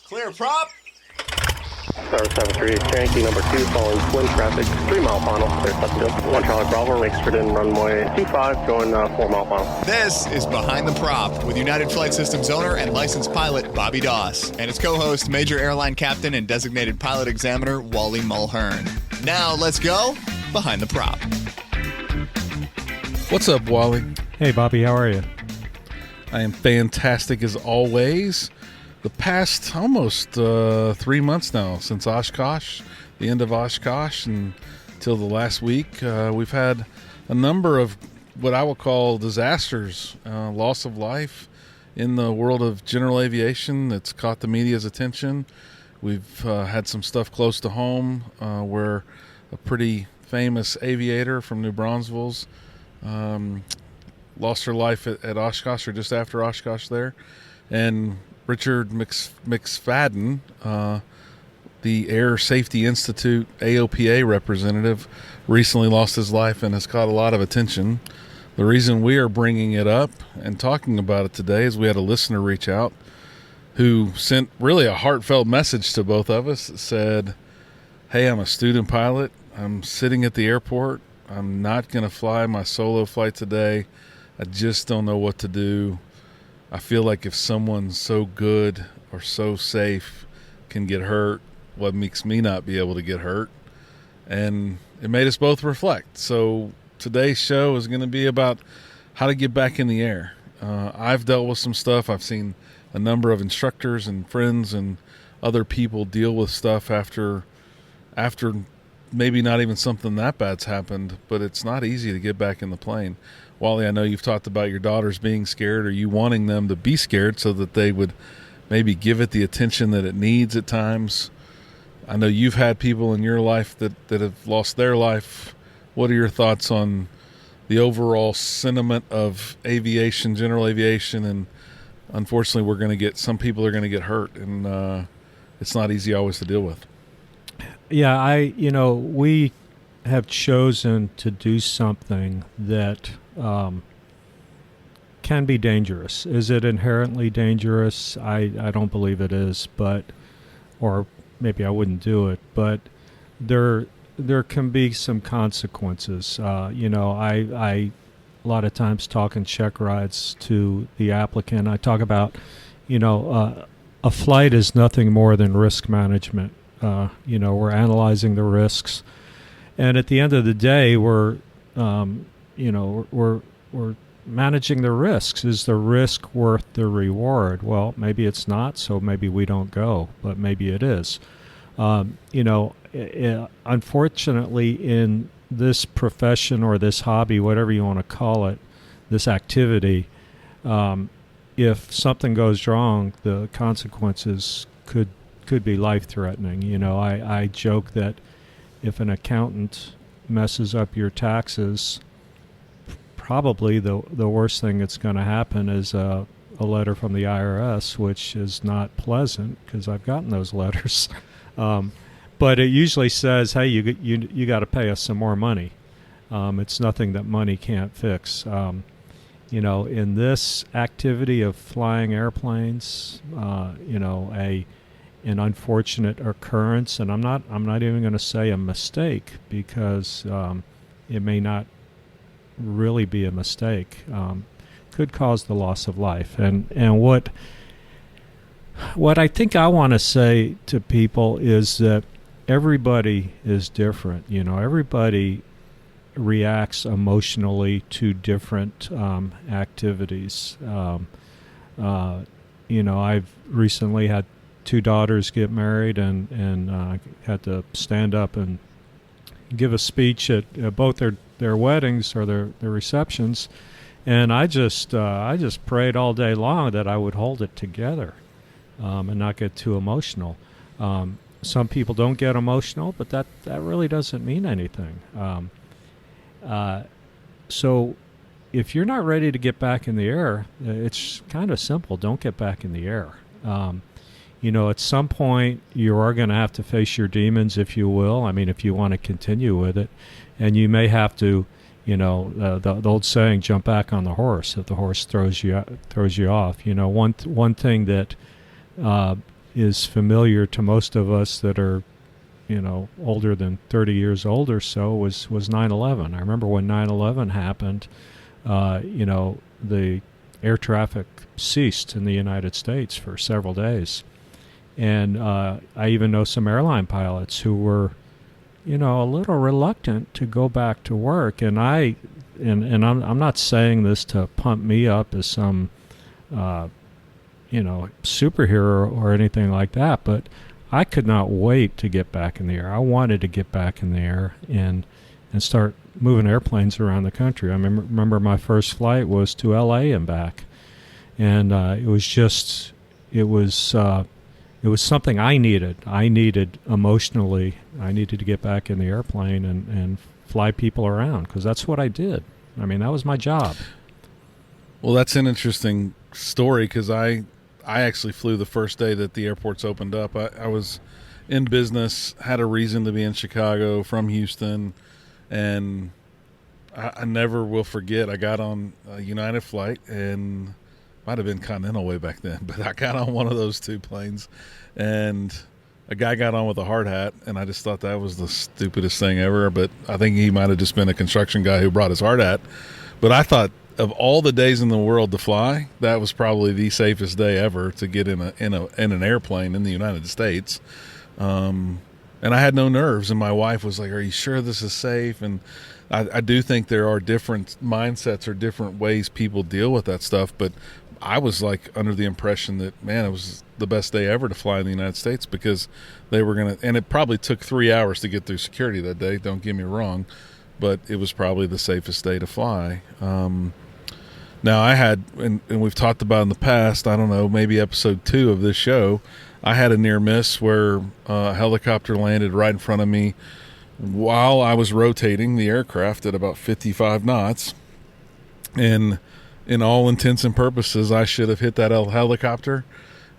Clear prop. Star 73, experiencing number 2, following twin traffic, 3 mile final, clear Pleasantville. 1 Charlie Bravo, registered in runway 25, going 4 mile final. This is Behind the Prop with United Flight Systems owner and licensed pilot Bobby Doss and his co-host, Major Airline Captain and designated pilot examiner Wally Mulhern. Now let's go Behind the Prop. What's up, Wally? Hey, Bobby, how are you? I am fantastic as always. The past almost 3 months now since Oshkosh, the end of Oshkosh, and until the last week, we've had a number of what I will call disasters, loss of life in the world of general aviation that's caught the media's attention. We've had some stuff close to home where a pretty famous aviator from New Braunfels lost her life at Oshkosh, or just after Oshkosh there. And Richard McSpadden, the Air Safety Institute AOPA representative, recently lost his life and has caught a lot of attention. The reason we are bringing it up and talking about it today is we had a listener reach out who sent really a heartfelt message to both of us that said, hey, I'm a student pilot. I'm sitting at the airport. I'm not going to fly my solo flight today. I just don't know what to do. I feel like if someone so good or so safe can get hurt, what makes me not be able to get hurt? And it made us both reflect. So today's show is going to be about how to get back in the air. I've dealt with some stuff. I've seen a number of instructors and friends and other people deal with stuff after maybe not even something that bad's happened, but it's not easy to get back in the plane. Wally, I know you've talked about your daughters being scared, or you wanting them to be scared so that they would maybe give it the attention that it needs at times. I know you've had people in your life that have lost their life. What are your thoughts on the overall sentiment of aviation, general aviation? And unfortunately, some people are going to get hurt, and it's not easy always to deal with. Yeah, we have chosen to do something that can be dangerous. Is it inherently dangerous? I don't believe it is, or maybe I wouldn't do it, but there can be some consequences. I a lot of times talk in check rides to the applicant. I talk about, a flight is nothing more than risk management. We're analyzing the risks, and at the end of the day, we're managing the risks. Is the risk worth the reward? Well, maybe it's not, so maybe we don't go, but maybe it is. Unfortunately, in this profession or this hobby, whatever you want to call it, this activity, if something goes wrong, the consequences could be life-threatening. I joke that if an accountant messes up your taxes, probably the worst thing that's going to happen is a letter from the IRS, which is not pleasant because I've gotten those letters. But it usually says, hey, you got to pay us some more money. It's nothing that money can't fix. In this activity of flying airplanes, an unfortunate occurrence, and I'm not even going to say a mistake, because it may not really be a mistake, could cause the loss of life. And what I think I want to say to people is that everybody is different. Everybody reacts emotionally to different activities. I've recently had 2 daughters get married, and had to stand up and give a speech at both their weddings or their receptions, and I just prayed all day long that I would hold it together and not get too emotional. Some people don't get emotional, but that really doesn't mean anything. So if you're not ready to get back in the air, it's kind of simple. Don't get back in the air. At some point, you are going to have to face your demons, if you will. I mean, if you want to continue with it. And you may have to, the old saying, jump back on the horse if the horse throws you off. One thing that is familiar to most of us that are, older than 30 years old or so was 9/11. I remember when 9/11 happened, the air traffic ceased in the United States for several days. And I even know some airline pilots who were, a little reluctant to go back to work. And I'm not saying this to pump me up as some, superhero or anything like that, but I could not wait to get back in the air. I wanted to get back in the air and start moving airplanes around the country. I remember my first flight was to L.A. and back, and it was something I needed. I needed emotionally. I needed to get back in the airplane and fly people around, because that's what I did. I mean, that was my job. Well, that's an interesting story, because I actually flew the first day that the airports opened up. I was in business, had a reason to be in Chicago from Houston, and I never will forget. I got on a United flight, and might have been Continental way back then, but I got on one of those two planes, and a guy got on with a hard hat, and I just thought that was the stupidest thing ever. But I think he might have just been a construction guy who brought his hard hat. But I thought, of all the days in the world to fly, that was probably the safest day ever to get in an airplane in the United States. And I had no nerves, and my wife was like, "Are you sure this is safe?" And I do think there are different mindsets or different ways people deal with that stuff, but I was like under the impression that, man, it was the best day ever to fly in the United States, because they were going to, and it probably took 3 hours to get through security that day, don't get me wrong, but it was probably the safest day to fly. Now I had, and we've talked about in the past, I don't know, maybe episode 2 of this show, I had a near miss where a helicopter landed right in front of me while I was rotating the aircraft at about 55 knots. And in all intents and purposes, I should have hit that helicopter,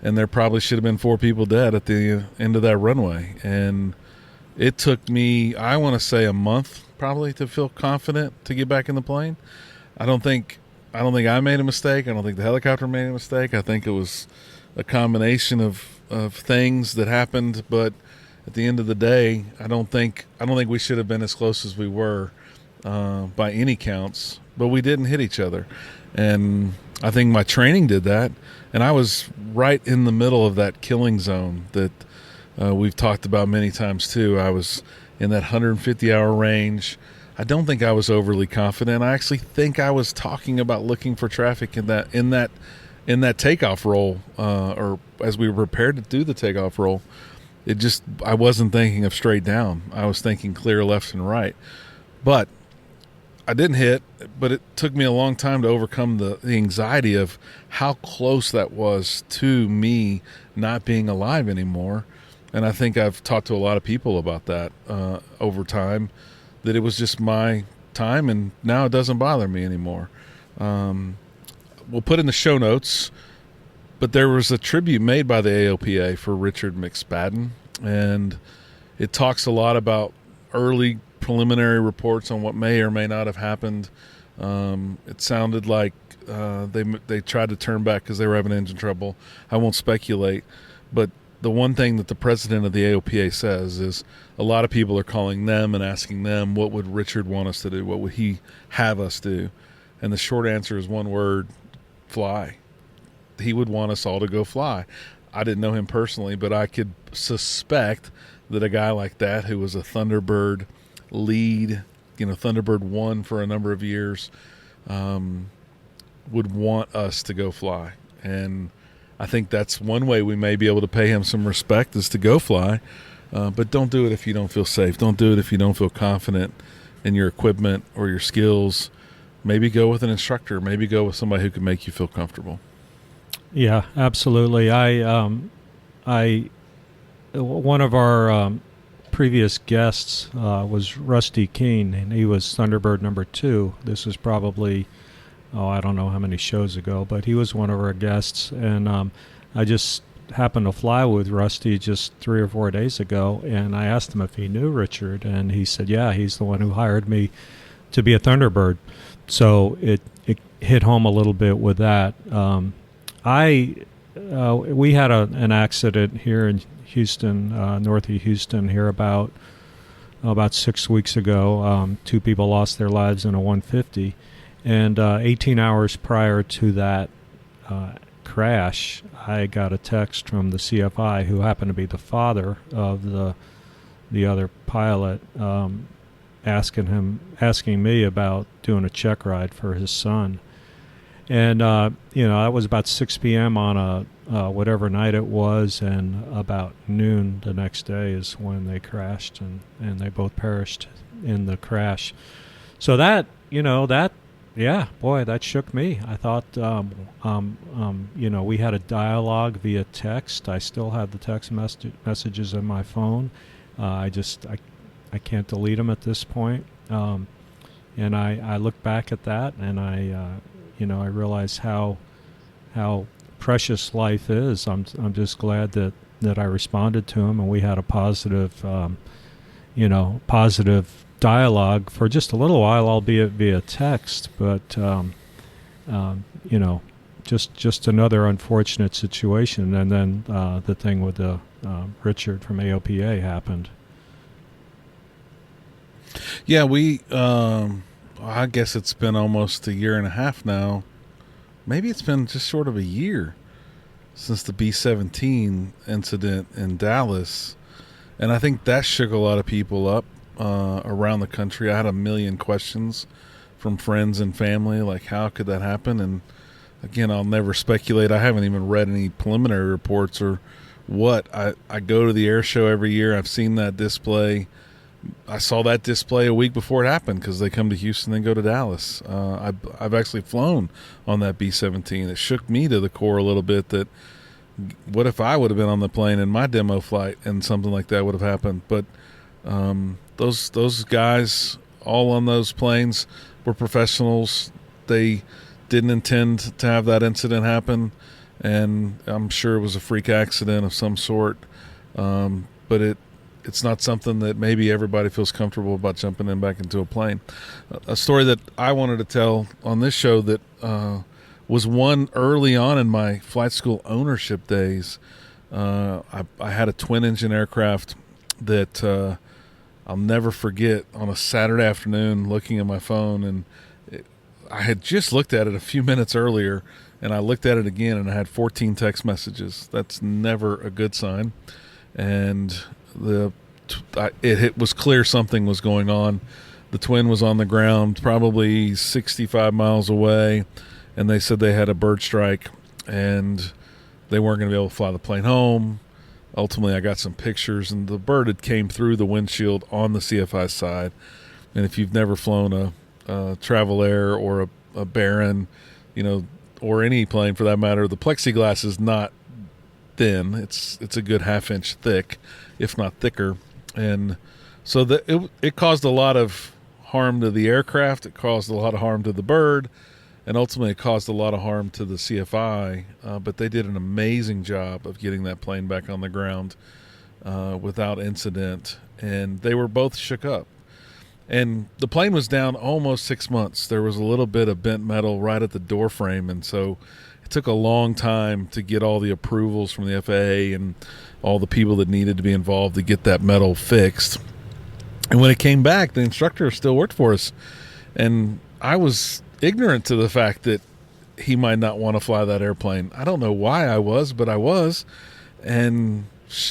and there probably should have been 4 people dead at the end of that runway. And it took me, I want to say, a month probably to feel confident to get back in the plane. I don't think I made a mistake. I don't think the helicopter made a mistake. I think it was a combination of things that happened. But at the end of the day, I don't think we should have been as close as we were by any counts. But we didn't hit each other, and I think my training did that. And I was right in the middle of that killing zone that we've talked about many times too. I was in that 150-hour range. I don't think I was overly confident. I actually think I was talking about looking for traffic in that takeoff roll, or as we were prepared to do the takeoff roll. I wasn't thinking of straight down. I was thinking clear left and right. But I didn't hit, but it took me a long time to overcome the anxiety of how close that was to me not being alive anymore. And I think I've talked to a lot of people about that over time, that it was just my time, and now it doesn't bother me anymore. We'll put in the show notes, but there was a tribute made by the AOPA for Richard McSpadden, and it talks a lot about early preliminary reports on what may or may not have happened. It sounded like they tried to turn back because they were having engine trouble. I won't speculate, but the one thing that the president of the AOPA says is a lot of people are calling them and asking them, what would Richard want us to do? What would he have us do? And the short answer is one word: fly. He would want us all to go fly. I didn't know him personally, but I could suspect that a guy like that, who was a Thunderbird lead, Thunderbird 1 for a number of years, would want us to go fly. And I think that's one way we may be able to pay him some respect, is to go fly. But don't do it if you don't feel safe. Don't do it if you don't feel confident in your equipment or your skills. Maybe go with an instructor. Maybe go with somebody who can make you feel comfortable. Yeah, absolutely. One of our previous guests was Rusty Keene, and he was Thunderbird number 2. This was probably, I don't know how many shows ago, but he was one of our guests. And I just happened to fly with Rusty just 3 or 4 days ago, and I asked him if he knew Richard, and he said, yeah, he's the one who hired me to be a Thunderbird. So it hit home a little bit with that. we had an accident here in Houston, north of Houston, here about 6 weeks ago. Two people lost their lives in a 150, and 18 hours prior to that crash, I got a text from the CFI, who happened to be the father of the other pilot, asking me about doing a check ride for his son. And that was about 6 p.m. on a whatever night it was, and about noon the next day is when they crashed, and they both perished in the crash. So that that shook me. I thought, we had a dialogue via text. I still have the text messages in my phone. I can't delete them at this point. And I look back at that, and I realize how precious life is. I'm just glad that I responded to him, and we had a positive dialogue for just a little while, albeit via text. But just another unfortunate situation. And then the thing with the Richard from AOPA happened. Yeah, I guess it's been almost a year and a half now. Maybe it's been just short of a year since the B-17 incident in Dallas. And I think that shook a lot of people up around the country. I had a million questions from friends and family, like, how could that happen? And again, I'll never speculate. I haven't even read any preliminary reports or what. I go to the air show every year. I've seen that display. I saw that display a week before it happened, because they come to Houston and go to Dallas. I've actually flown on that B-17. It shook me to the core a little bit that what if I would have been on the plane in my demo flight and something like that would have happened. But those guys all on those planes were professionals. They didn't intend to have that incident happen, and I'm sure it was a freak accident of some sort. But it's not something that maybe everybody feels comfortable about jumping in back into a plane. A story that I wanted to tell on this show that was one early on in my flight school ownership days. I had a twin-engine aircraft that I'll never forget. On a Saturday afternoon, looking at my phone, and I had just looked at it a few minutes earlier, and I looked at it again, and I had 14 text messages. That's never a good sign. And it was clear something was going on. The twin was on the ground, probably 65 miles away, and they said they had a bird strike, and they weren't going to be able to fly the plane home. Ultimately, I got some pictures, and the bird had came through the windshield on the CFI side. And if you've never flown a Travel Air or a Baron, or any plane for that matter, the plexiglass is not thin. It's a good half-inch thick, if not thicker. And so it caused a lot of harm to the aircraft. It caused a lot of harm to the bird, and ultimately it caused a lot of harm to the CFI. But they did an amazing job of getting that plane back on the ground without incident, and they were both shook up. And the plane was down almost 6 months. There was a little bit of bent metal right at the door frame, and so it took a long time to get all the approvals from the FAA and all the people that needed to be involved to get that metal fixed. And when it came back, the instructor still worked for us, and I was ignorant to the fact that he might not want to fly that airplane. I don't know why I was, but I was. And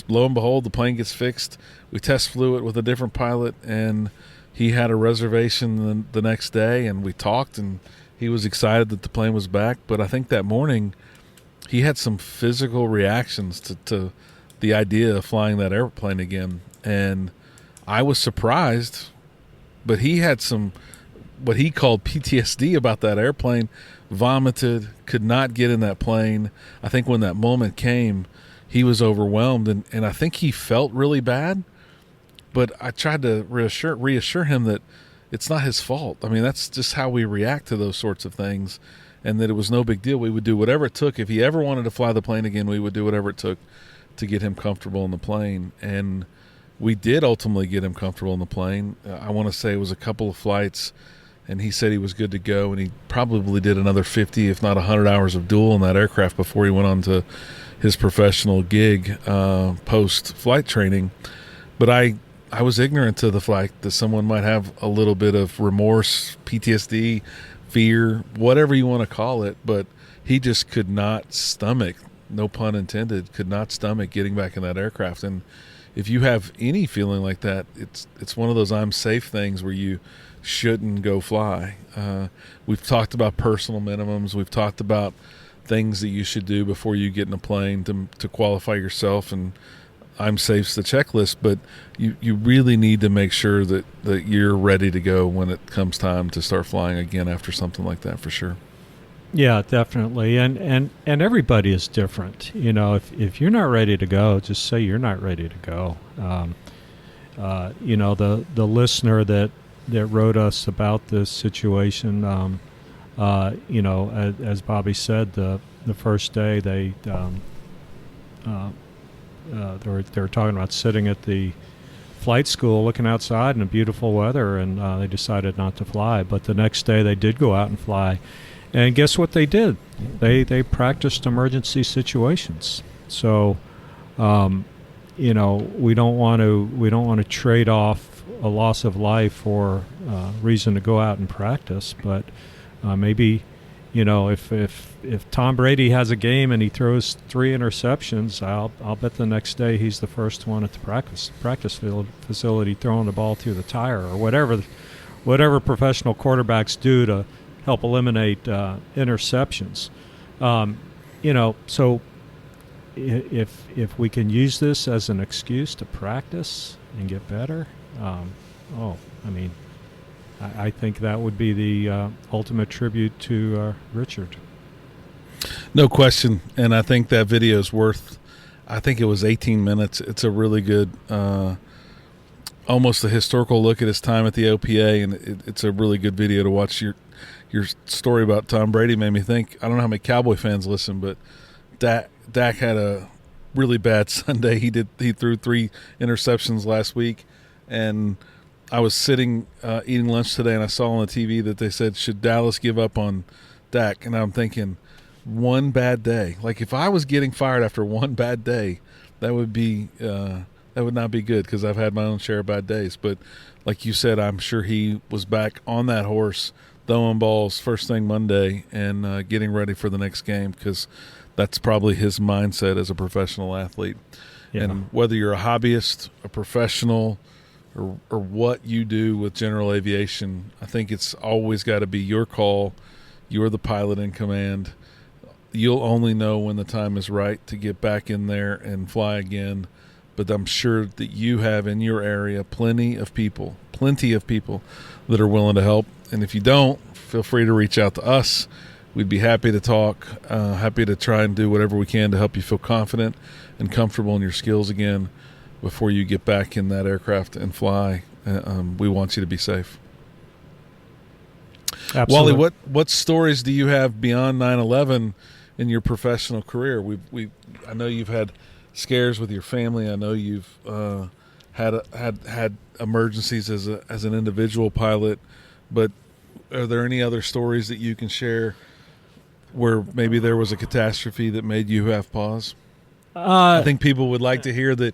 lo and behold, the plane gets fixed. We test flew it with a different pilot, and he had a reservation the next day, and we talked, and he was excited that the plane was back. But I think that morning he had some physical reactions to the idea of flying that airplane again. And I was surprised, but he had some what he called PTSD about that airplane, vomited, could not get in that plane. I think when that moment came, he was overwhelmed, and I think he felt really bad. But I tried to reassure him that it's not his fault. I mean, that's just how we react to those sorts of things, and that it was no big deal. We would do whatever it took. If he ever wanted to fly the plane again, we would do whatever it took to get him comfortable in the plane. And we did ultimately get him comfortable in the plane. I want to say it was a couple of flights, and he said he was good to go, and he probably did another 50, if not 100 hours of dual in that aircraft before he went on to his professional gig post-flight training. But I was ignorant to the fact that someone might have a little bit of remorse, PTSD, fear, whatever you want to call it, but he just could not stomach, no pun intended, could not stomach getting back in that aircraft. And if you have any feeling like that, it's one of those I'm safe things where you shouldn't go fly. We've talked about personal minimums. We've talked about things that you should do before you get in a plane to qualify yourself, and I'm safe's the checklist, but you really need to make sure that you're ready to go when it comes time to start flying again after something like that, for sure. Yeah, definitely. And everybody is different. You know, if you're not ready to go, just say you're not ready to go. You know, the listener that wrote us about this situation, you know, as Bobby said, the first day they were talking about sitting at the flight school looking outside in the beautiful weather, and they decided not to fly. But the next day they did go out and fly. And guess what they did? They practiced emergency situations. So, you know, we don't want to trade off a loss of life for reason to go out and practice. But maybe, you know, if Tom Brady has a game and he throws 3 interceptions, I'll bet the next day he's the first one at the practice facility throwing the ball through the tire, or whatever professional quarterbacks do to help eliminate interceptions. You know, so if we can use this as an excuse to practice and get better, I mean, I think that would be the ultimate tribute to Richard. No question, and I think that video is worth, I think it was 18 minutes. It's a really good, almost a historical look at his time at the OPA, and it's a really good video to watch. Your story about Tom Brady made me think, I don't know how many Cowboy fans listen, but Dak had a really bad Sunday. He threw 3 interceptions last week, and I was sitting eating lunch today, and I saw on the TV that they said, should Dallas give up on Dak? And I'm thinking, one bad day. Like, if I was getting fired after one bad day, that would not be good, because I've had my own share of bad days. But like you said, I'm sure he was back on that horse, throwing balls first thing Monday and getting ready for the next game, because that's probably his mindset as a professional athlete. Yeah. And whether you're a hobbyist, a professional, or what you do with general aviation, I think it's always got to be your call. You're the pilot in command. You'll only know when the time is right to get back in there and fly again. But I'm sure that you have in your area plenty of people that are willing to help. And if you don't, feel free to reach out to us. We'd be happy to talk, happy to try and do whatever we can to help you feel confident and comfortable in your skills again before you get back in that aircraft and fly. We want you to be safe. Absolutely. Wally, what stories do you have beyond 9/11 in your professional career? I know you've had scares with your family. I know you've had emergencies as an individual pilot, but are there any other stories that you can share where maybe there was a catastrophe that made you have pause? I think people would like to hear that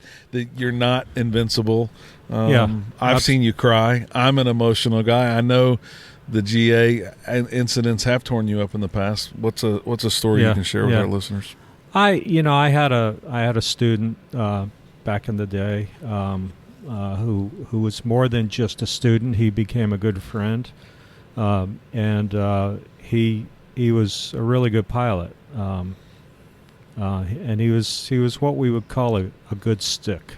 you're not invincible. I've seen you cry. I'm an emotional guy. I know the GA incidents have torn you up in the past. What's a story you can share with our listeners? I had a student back in the day who was more than just a student. He became a good friend, and he was a really good pilot. And he was what we would call a good stick.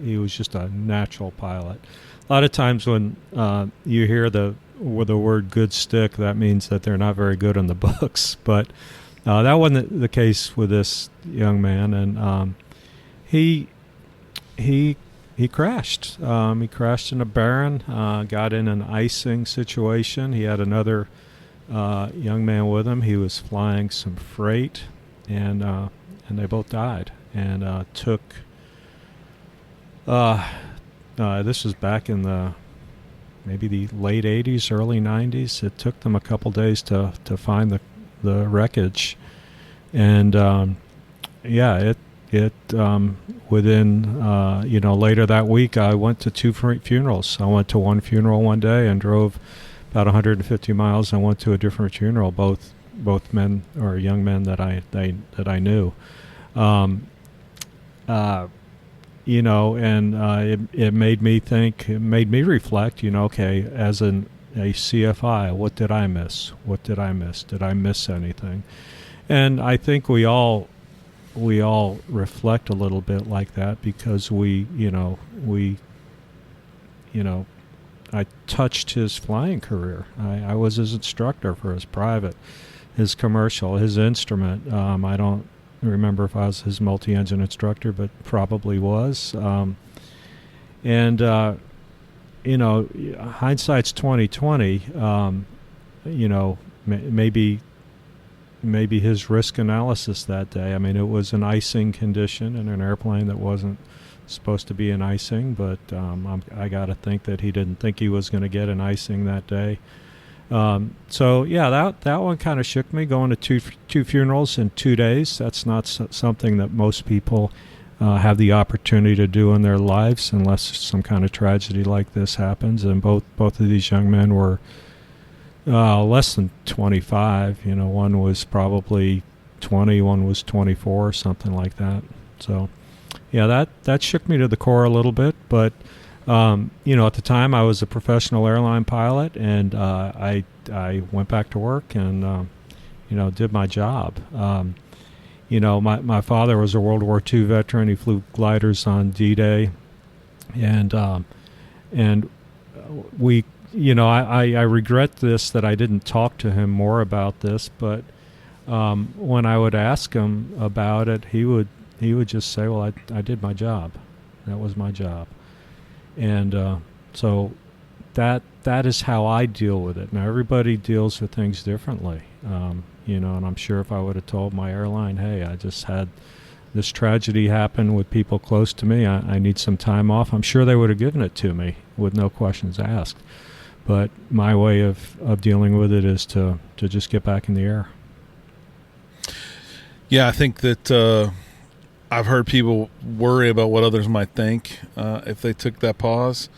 He was just a natural pilot. A lot of times when you hear the word good stick, that means that they're not very good in the books. But that wasn't the case with this young man, and he crashed. He crashed in a barren, got in an icing situation. He had another young man with him. He was flying some freight, and they both died. And this was back in the maybe the late 80s, early 90s. It took them a couple days to find the wreckage. And within later that week, I went to 2 funerals. I went to one funeral one day and drove about 150 miles and went to a different funeral, both men or young men that I knew. It made me think, it made me reflect, okay, as a CFI, what did I miss? Did I miss anything? And I think we all reflect a little bit like that, because I touched his flying career. I was his instructor for his private, his commercial, his instrument. I don't remember if I was his multi-engine instructor, but probably was. Hindsight's 2020. Maybe his risk analysis that day. I mean, it was an icing condition in an airplane that wasn't supposed to be an icing, but I got to think that he didn't think he was going to get an icing that day. That one kind of shook me, going to two funerals in 2 days. That's not something that most people have the opportunity to do in their lives, unless some kind of tragedy like this happens. And both of these young men were less than 25. One was probably 20, one was 24, something like that. So, that shook me to the core a little bit. But at the time, I was a professional airline pilot, and I went back to work and did my job. My father was a World War II veteran. He flew gliders on D-Day, and we. I regret this, that I didn't talk to him more about this, but when I would ask him about it, he would just say, well, I did my job. That was my job. And so that is how I deal with it. Now, everybody deals with things differently, and I'm sure if I would have told my airline, hey, I just had this tragedy happen with people close to me, I need some time off, I'm sure they would have given it to me with no questions asked. But my way of dealing with it is to just get back in the air. Yeah, I think that I've heard people worry about what others might think if they took that pause.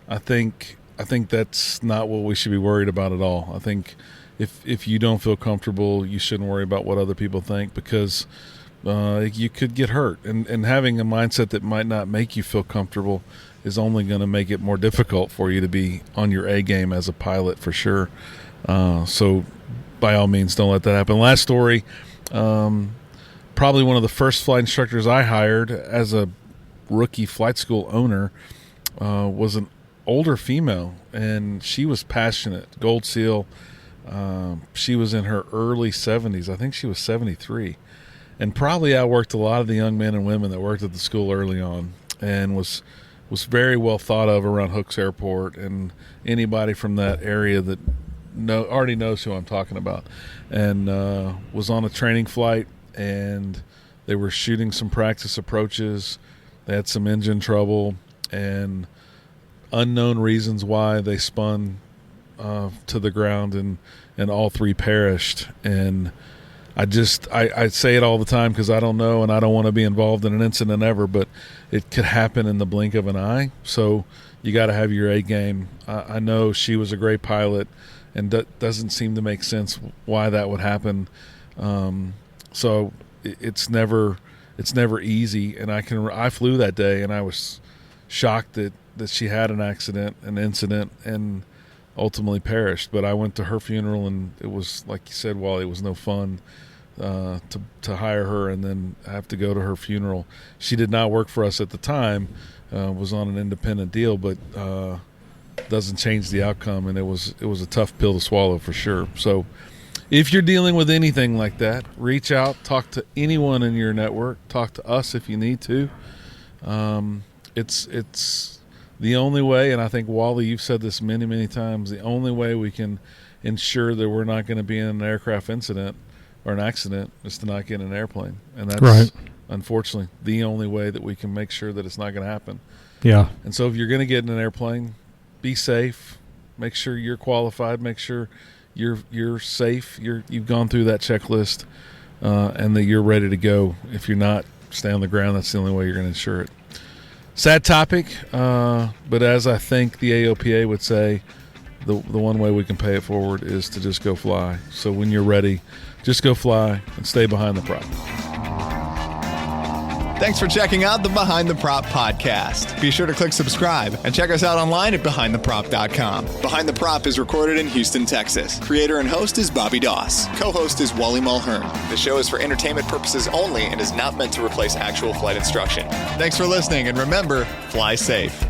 I think that's not what we should be worried about at all. I think if you don't feel comfortable, you shouldn't worry about what other people think, because you could get hurt. And having a mindset that might not make you feel comfortable is only going to make it more difficult for you to be on your A game as a pilot, for sure. So by all means, don't let that happen. Last story, probably one of the first flight instructors I hired as a rookie flight school owner was an older female, and she was passionate, Gold Seal. She was in her early 70s. I think she was 73, and probably outworked a lot of the young men and women that worked at the school early on, and was very well thought of around Hooks Airport, and anybody from that area that already knows who I'm talking about. And was on a training flight, and they were shooting some practice approaches. They had some engine trouble, and unknown reasons why they spun to the ground, and all three perished. And I say it all the time because I don't know, and I don't want to be involved in an incident ever, but it could happen in the blink of an eye. So you got to have your A game. I know she was a great pilot, and that doesn't seem to make sense why that would happen. So it's never easy. And I flew that day, and I was shocked that she had an incident, and ultimately perished. But I went to her funeral, and it was, like you said, Wally, it was no fun to hire her and then have to go to her funeral. She did not work for us at the time, was on an independent deal, but doesn't change the outcome, and it was a tough pill to swallow, for sure. So if you're dealing with anything like that, reach out, talk to anyone in your network, talk to us if you need to. It's the only way, and I think, Wally, you've said this many, many times, the only way we can ensure that we're not going to be in an aircraft incident or an accident is to not get in an airplane. And that's, right, unfortunately, the only way that we can make sure that it's not going to happen. Yeah. And so if you're going to get in an airplane, be safe, Make sure you're qualified. Make sure you're safe. You've gone through that checklist, and that you're ready to go. If you're not, stay on the ground. That's the only way you're going to insure it. Sad topic, but as I think the AOPA would say, the one way we can pay it forward is to just go fly. So when you're ready, just go fly and stay behind the prop. Thanks for checking out the Behind the Prop podcast. Be sure to click subscribe and check us out online at BehindTheProp.com. Behind the Prop is recorded in Houston, Texas. Creator and host is Bobby Doss. Co-host is Wally Mulhern. The show is for entertainment purposes only and is not meant to replace actual flight instruction. Thanks for listening, and remember, fly safe.